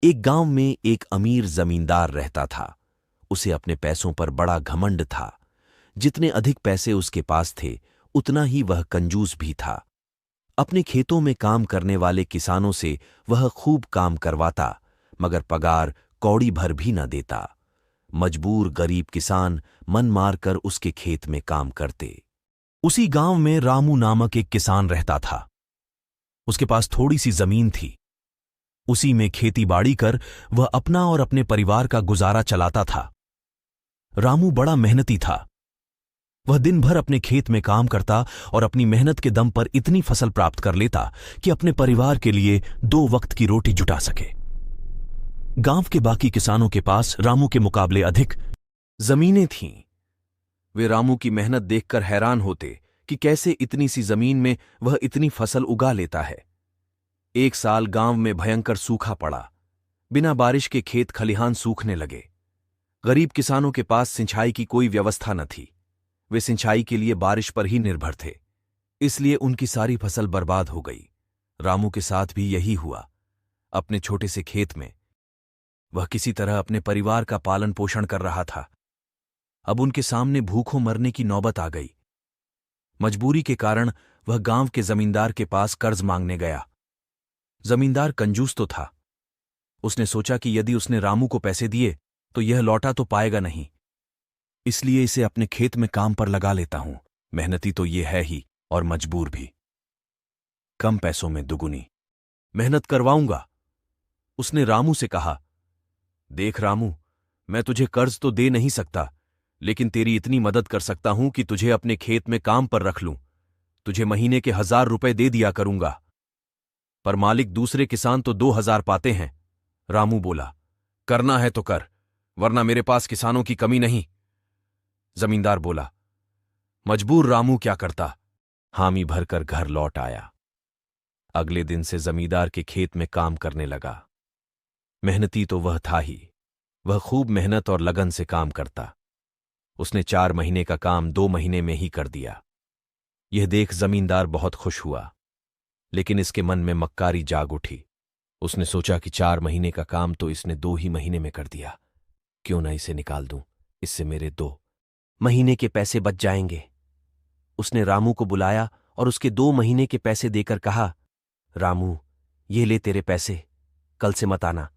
एक गांव में एक अमीर जमींदार रहता था। उसे अपने पैसों पर बड़ा घमंड था। जितने अधिक पैसे उसके पास थे, उतना ही वह कंजूस भी था। अपने खेतों में काम करने वाले किसानों से वह खूब काम करवाता, मगर पगार कौड़ी भर भी न देता। मजबूर गरीब किसान मन मारकर उसके खेत में काम करते। उसी गांव में रामू नामक एक किसान रहता था। उसके पास थोड़ी सी जमीन थी। उसी में खेती बाड़ी कर वह अपना और अपने परिवार का गुजारा चलाता था। रामू बड़ा मेहनती था। वह दिन भर अपने खेत में काम करता और अपनी मेहनत के दम पर इतनी फसल प्राप्त कर लेता कि अपने परिवार के लिए 2 वक्त की रोटी जुटा सके। गांव के बाकी किसानों के पास रामू के मुकाबले अधिक जमीनें थीं। वे रामू की मेहनत देखकर हैरान होते कि कैसे इतनी सी जमीन में वह इतनी फसल उगा लेता है। एक साल गांव में भयंकर सूखा पड़ा। बिना बारिश के खेत खलिहान सूखने लगे। गरीब किसानों के पास सिंचाई की कोई व्यवस्था न थी। वे सिंचाई के लिए बारिश पर ही निर्भर थे, इसलिए उनकी सारी फसल बर्बाद हो गई। रामू के साथ भी यही हुआ। अपने छोटे से खेत में वह किसी तरह अपने परिवार का पालन पोषण कर रहा था। अब उनके सामने भूखों मरने की नौबत आ गई। मजबूरी के कारण वह गांव के जमींदार के पास कर्ज मांगने गया। जमींदार कंजूस तो था। उसने सोचा कि यदि उसने रामू को पैसे दिए तो यह लौटा तो पाएगा नहीं, इसलिए इसे अपने खेत में काम पर लगा लेता हूं। मेहनती तो ये है ही और मजबूर भी। कम पैसों में दुगुनी मेहनत करवाऊंगा। उसने रामू से कहा, देख रामू, मैं तुझे कर्ज तो दे नहीं सकता, लेकिन तेरी इतनी मदद कर सकता हूं कि तुझे अपने खेत में काम पर रख लूं। तुझे महीने के 1000 रुपए दे दिया करूंगा। पर मालिक दूसरे किसान तो 2000 पाते हैं। रामू बोला, करना है तो कर, वरना मेरे पास किसानों की कमी नहीं। जमींदार बोला, मजबूर रामू क्या करता, हामी भरकर घर लौट आया। अगले दिन से जमींदार के खेत में काम करने लगा। मेहनती तो वह था ही। वह खूब मेहनत और लगन से काम करता। उसने 4 महीने का काम 2 महीने में ही कर दिया। यह देख जमींदार बहुत खुश हुआ, लेकिन इसके मन में मक्कारी जाग उठी। उसने सोचा कि 4 महीने का काम तो इसने 2 ही महीने में कर दिया। क्यों ना इसे निकाल दूं, इससे मेरे 2 महीने के पैसे बच जाएंगे। उसने रामू को बुलाया और उसके 2 महीने के पैसे देकर कहा, रामू, ये ले तेरे पैसे, कल से मत आना,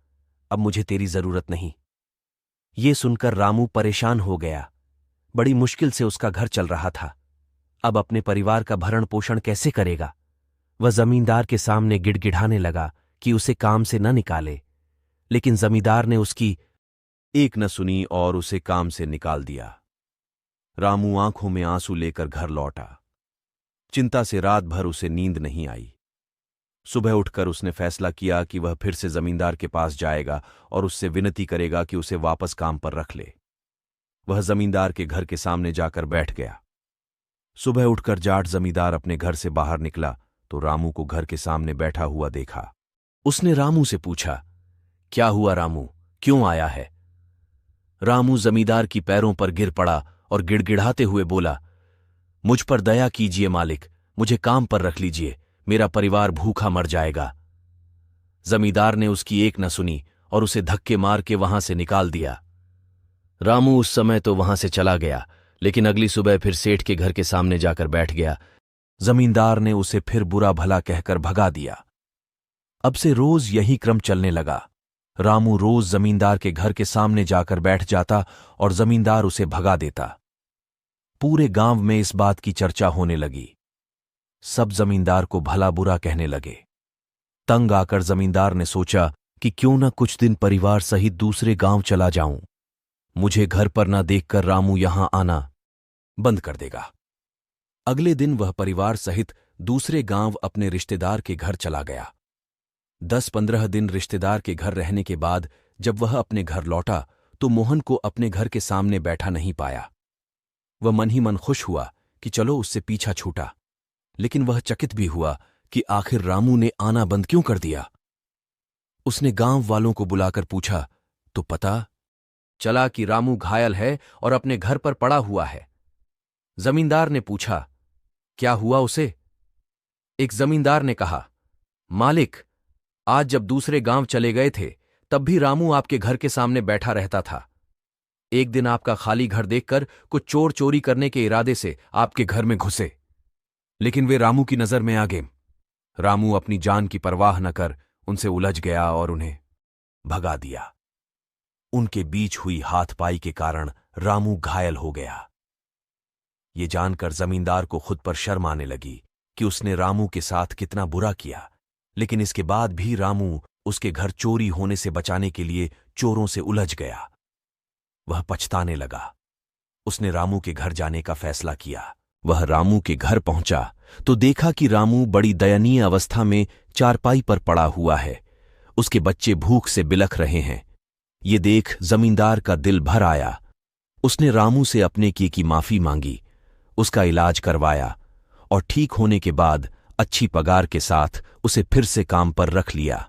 अब मुझे तेरी जरूरत नहीं। ये सुनकर रामू परेशान हो गया। बड़ी मुश्किल से उसका घर चल रहा था। अब अपने परिवार का भरण पोषण कैसे करेगा। वह जमींदार के सामने गिड़गिड़ाने लगा कि उसे काम से न निकाले, लेकिन जमींदार ने उसकी एक न सुनी और उसे काम से निकाल दिया। रामू आंखों में आंसू लेकर घर लौटा। चिंता से रात भर उसे नींद नहीं आई। सुबह उठकर उसने फैसला किया कि वह फिर से जमींदार के पास जाएगा और उससे विनती करेगा कि उसे वापस काम पर रख ले। वह जमींदार के घर के सामने जाकर बैठ गया। सुबह उठकर जाट जमींदार अपने घर से बाहर निकला तो रामू को घर के सामने बैठा हुआ देखा। उसने रामू से पूछा, क्या हुआ रामू, क्यों आया है। रामू जमींदार की पैरों पर गिर पड़ा और गिड़गिड़ाते हुए बोला, मुझ पर दया कीजिए मालिक, मुझे काम पर रख लीजिए, मेरा परिवार भूखा मर जाएगा। जमींदार ने उसकी एक न सुनी और उसे धक्के मार के वहां से निकाल दिया। रामू उस समय तो वहां से चला गया, लेकिन अगली सुबह फिर सेठ के घर के सामने जाकर बैठ गया। जमींदार ने उसे फिर बुरा भला कहकर भगा दिया। अब से रोज यही क्रम चलने लगा। रामू रोज जमींदार के घर के सामने जाकर बैठ जाता और जमींदार उसे भगा देता। पूरे गांव में इस बात की चर्चा होने लगी। सब जमींदार को भला बुरा कहने लगे। तंग आकर जमींदार ने सोचा कि क्यों न कुछ दिन परिवार सहित दूसरे गांव चला जाऊं। मुझे घर पर ना देखकर रामू यहां आना बंद कर देगा। अगले दिन वह परिवार सहित दूसरे गांव अपने रिश्तेदार के घर चला गया। 10-15 दिन रिश्तेदार के घर रहने के बाद जब वह अपने घर लौटा तो मोहन को अपने घर के सामने बैठा नहीं पाया। वह मन ही मन खुश हुआ कि चलो उससे पीछा छूटा, लेकिन वह चकित भी हुआ कि आखिर रामू ने आना बंद क्यों कर दिया। उसने गांव वालों को बुलाकर पूछा तो पता चला कि रामू घायल है और अपने घर पर पड़ा हुआ है। जमींदार ने पूछा, क्या हुआ उसे। एक जमींदार ने कहा, मालिक, आज जब दूसरे गांव चले गए थे तब भी रामू आपके घर के सामने बैठा रहता था। एक दिन आपका खाली घर देखकर कुछ चोर चोरी करने के इरादे से आपके घर में घुसे, लेकिन वे रामू की नजर में आ गए। रामू अपनी जान की परवाह न कर उनसे उलझ गया और उन्हें भगा दिया। उनके बीच हुई हाथपाई के कारण रामू घायल हो गया। ये जानकर जमींदार को खुद पर शर्म आने लगी कि उसने रामू के साथ कितना बुरा किया, लेकिन इसके बाद भी रामू उसके घर चोरी होने से बचाने के लिए चोरों से उलझ गया। वह पछताने लगा। उसने रामू के घर जाने का फैसला किया। वह रामू के घर पहुंचा तो देखा कि रामू बड़ी दयनीय अवस्था में चारपाई पर पड़ा हुआ है। उसके बच्चे भूख से बिलख रहे हैं। ये देख जमींदार का दिल भर आया। उसने रामू से अपने किए की माफी मांगी, उसका इलाज करवाया और ठीक होने के बाद अच्छी पगार के साथ उसे फिर से काम पर रख लिया।